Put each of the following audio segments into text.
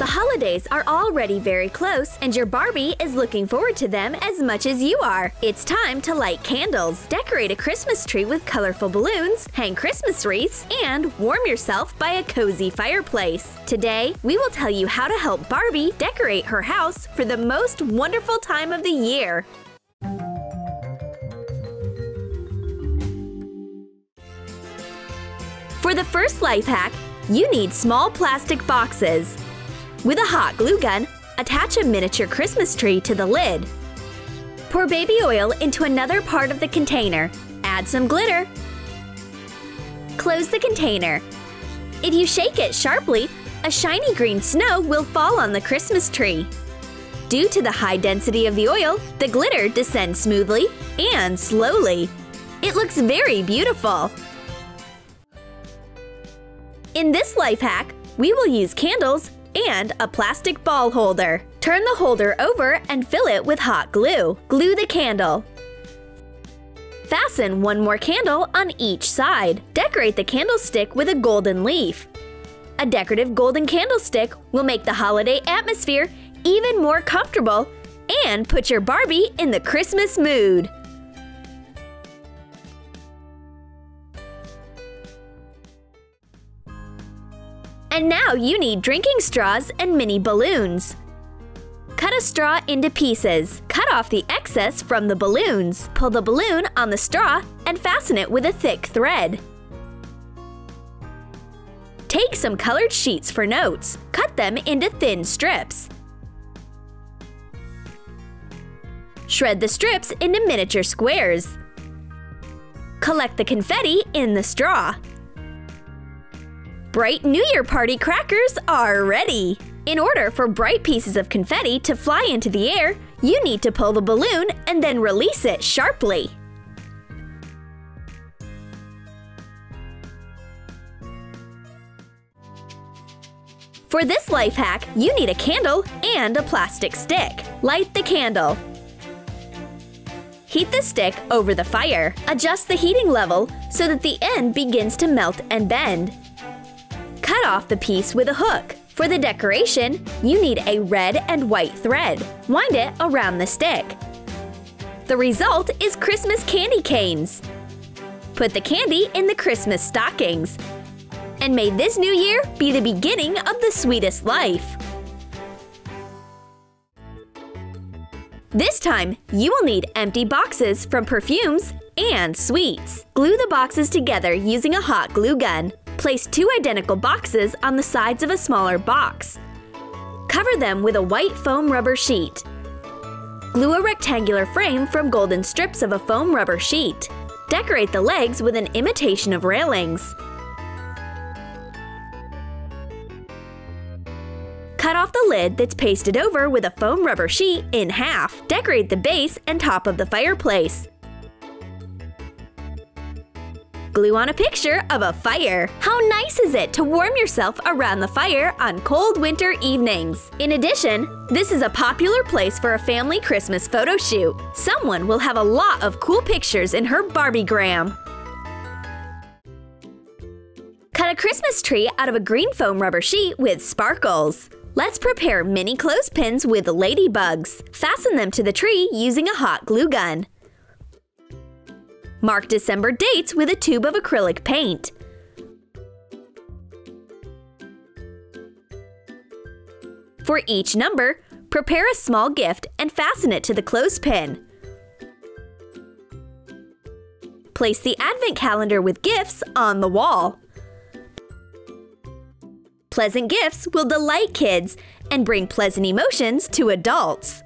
holidays are already very close and your Barbie is looking forward to them as much as you are. It's time to light candles, decorate a Christmas tree with colorful balloons, hang Christmas wreaths, and warm yourself by a cozy fireplace. Today, we will tell you how to help Barbie decorate her house for the most wonderful time of the year. For the first life hack, you need small plastic boxes. With a hot glue gun, attach a miniature Christmas tree to the lid. Pour baby oil into another part of the container. Add some glitter. Close the container. If you shake it sharply, a shiny green snow will fall on the Christmas tree. Due to the high density of the oil, the glitter descends smoothly and slowly. It looks very beautiful. In this life hack, we will use candles and a plastic ball holder. Turn the holder over and fill it with hot glue. Glue the candle. Fasten one more candle on each side. Decorate the candlestick with a golden leaf. A decorative golden candlestick will make the holiday atmosphere even more comfortable and put your Barbie in the Christmas mood. And now you need drinking straws and mini balloons. Cut a straw into pieces. Cut off the excess from the balloons. Pull the balloon on the straw and fasten it with a thick thread. Take some colored sheets for notes. Cut them into thin strips. Shred the strips into miniature squares. Collect the confetti in the straw. Bright New Year party crackers are ready! In order for bright pieces of confetti to fly into the air, you need to pull the balloon and then release it sharply. For this life hack, you need a candle and a plastic stick. Light the candle. Heat the stick over the fire. Adjust the heating level so that the end begins to melt and bend. Cut off the piece with a hook. For the decoration, you need a red and white thread. Wind it around the stick. The result is Christmas candy canes. Put the candy in the Christmas stockings. And may this new year be the beginning of the sweetest life. This time, you will need empty boxes from perfumes and sweets. Glue the boxes together using a hot glue gun. Place two identical boxes on the sides of a smaller box. Cover them with a white foam rubber sheet. Glue a rectangular frame from golden strips of a foam rubber sheet. Decorate the legs with an imitation of railings. Cut off the lid that's pasted over with a foam rubber sheet in half. Decorate the base and top of the fireplace. Glue on a picture of a fire. How nice is it to warm yourself around the fire on cold winter evenings? In addition, this is a popular place for a family Christmas photo shoot. Someone will have a lot of cool pictures in her Barbie-gram. Cut a Christmas tree out of a green foam rubber sheet with sparkles. Let's prepare mini clothespins with ladybugs. Fasten them to the tree using a hot glue gun. Mark December dates with a tube of acrylic paint. For each number, prepare a small gift and fasten it to the clothespin. Place the advent calendar with gifts on the wall. Pleasant gifts will delight kids and bring pleasant emotions to adults.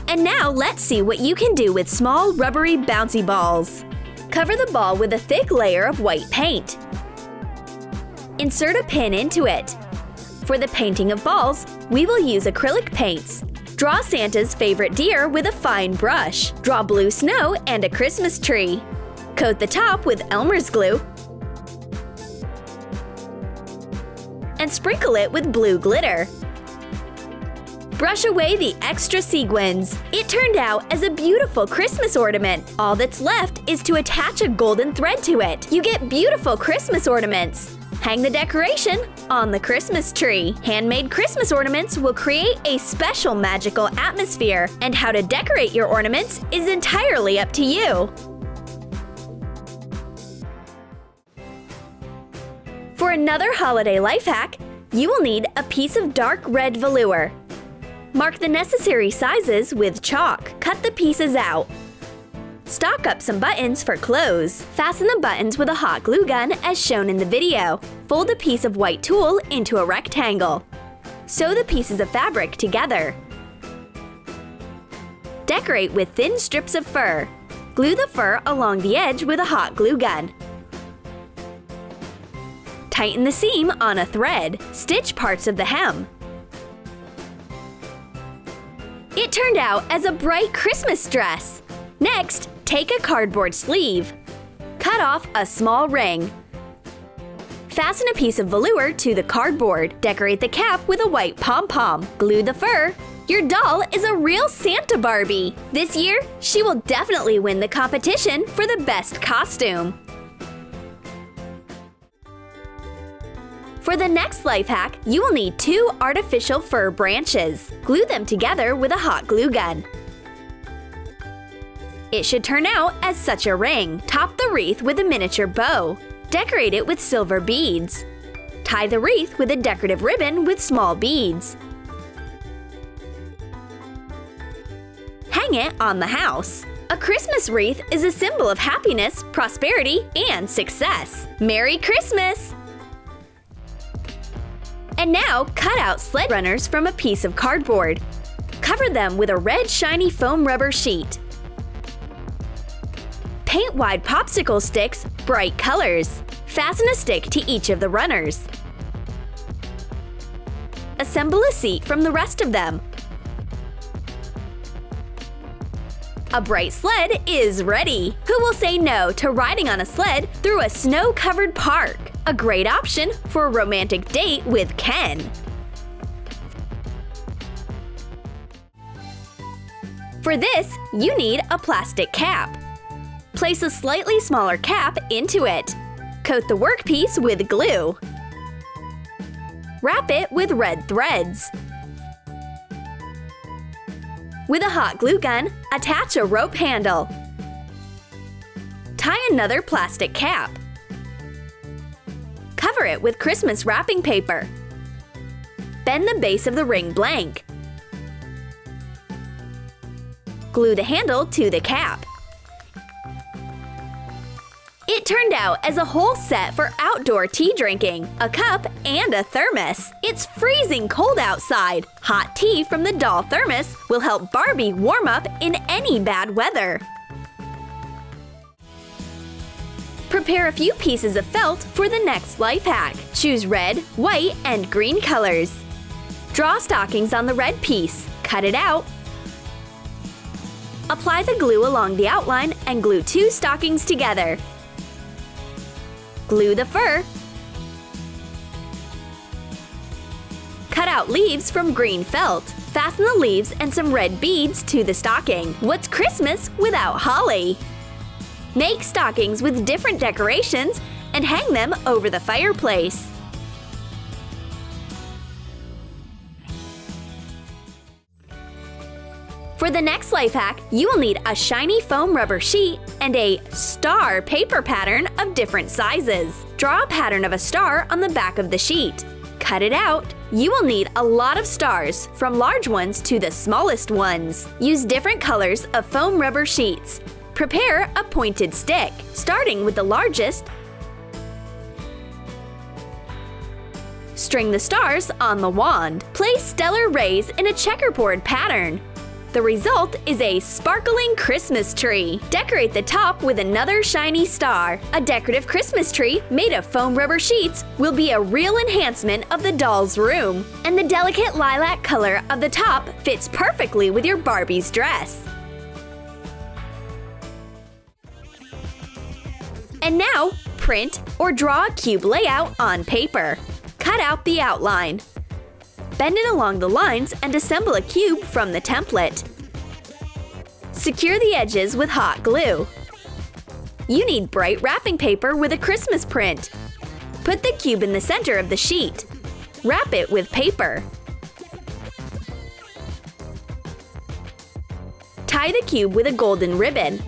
And now let's see what you can do with small rubbery bouncy balls. Cover the ball with a thick layer of white paint. Insert a pin into it. For the painting of balls, we will use acrylic paints. Draw Santa's favorite deer with a fine brush. Draw blue snow and a Christmas tree. Coat the top with Elmer's glue and sprinkle it with blue glitter. Brush away the extra sequins. It turned out as a beautiful Christmas ornament. All that's left is to attach a golden thread to it. You get beautiful Christmas ornaments. Hang the decoration on the Christmas tree. Handmade Christmas ornaments will create a special magical atmosphere, and how to decorate your ornaments is entirely up to you. For another holiday life hack, you will need a piece of dark red velour. Mark the necessary sizes with chalk. Cut the pieces out. Stock up some buttons for clothes. Fasten the buttons with a hot glue gun as shown in the video. Fold a piece of white tulle into a rectangle. Sew the pieces of fabric together. Decorate with thin strips of fur. Glue the fur along the edge with a hot glue gun. Tighten the seam on a thread. Stitch parts of the hem. It turned out as a bright Christmas dress. Next, take a cardboard sleeve. Cut off a small ring. Fasten a piece of velour to the cardboard. Decorate the cap with a white pom-pom. Glue the fur. Your doll is a real Santa Barbie. This year, she will definitely win the competition for the best costume. For the next life hack, you will need 2 artificial fir branches. Glue them together with a hot glue gun. It should turn out as such a ring. Top the wreath with a miniature bow. Decorate it with silver beads. Tie the wreath with a decorative ribbon with small beads. Hang it on the house. A Christmas wreath is a symbol of happiness, prosperity, and success. Merry Christmas! And now, cut out sled runners from a piece of cardboard. Cover them with a red shiny foam rubber sheet. Paint wide popsicle sticks bright colors. Fasten a stick to each of the runners. Assemble a seat from the rest of them. A bright sled is ready! Who will say no to riding on a sled through a snow-covered park? A great option for a romantic date with Ken. For this, you need a plastic cap. Place a slightly smaller cap into it. Coat the workpiece with glue. Wrap it with red threads. With a hot glue gun, attach a rope handle. Tie another plastic cap. Cover it with Christmas wrapping paper. Bend the base of the ring blank. Glue the handle to the cap. It turned out as a whole set for outdoor tea drinking, a cup and a thermos. It's freezing cold outside. Hot tea from the doll thermos will help Barbie warm up in any bad weather. Prepare a few pieces of felt for the next life hack. Choose red, white, and green colors. Draw stockings on the red piece. Cut it out. Apply the glue along the outline and glue 2 stockings together. Glue the fur. Cut out leaves from green felt. Fasten the leaves and some red beads to the stocking. What's Christmas without holly? Make stockings with different decorations and hang them over the fireplace. For the next life hack, you will need a shiny foam rubber sheet and a star paper pattern of different sizes. Draw a pattern of a star on the back of the sheet. Cut it out. You will need a lot of stars, from large ones to the smallest ones. Use different colors of foam rubber sheets. Prepare a pointed stick, starting with the largest. String the stars on the wand. Place stellar rays in a checkerboard pattern. The result is a sparkling Christmas tree. Decorate the top with another shiny star. A decorative Christmas tree made of foam rubber sheets will be a real enhancement of the doll's room. And the delicate lilac color of the top fits perfectly with your Barbie's dress. And now, print or draw a cube layout on paper. Cut out the outline. Bend it along the lines and assemble a cube from the template. Secure the edges with hot glue. You need bright wrapping paper with a Christmas print. Put the cube in the center of the sheet. Wrap it with paper. Tie the cube with a golden ribbon.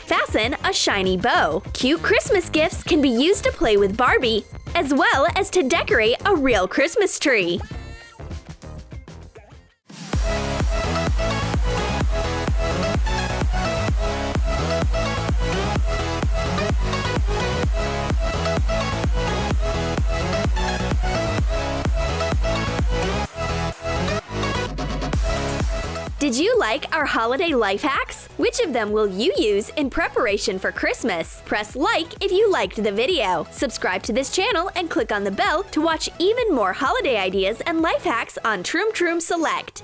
Fasten a shiny bow. Cute Christmas gifts can be used to play with Barbie, as well as to decorate a real Christmas tree. Did you like our holiday life hacks? Which of them will you use in preparation for Christmas? Press like if you liked the video. Subscribe to this channel and click on the bell to watch even more holiday ideas and life hacks on Troom Select.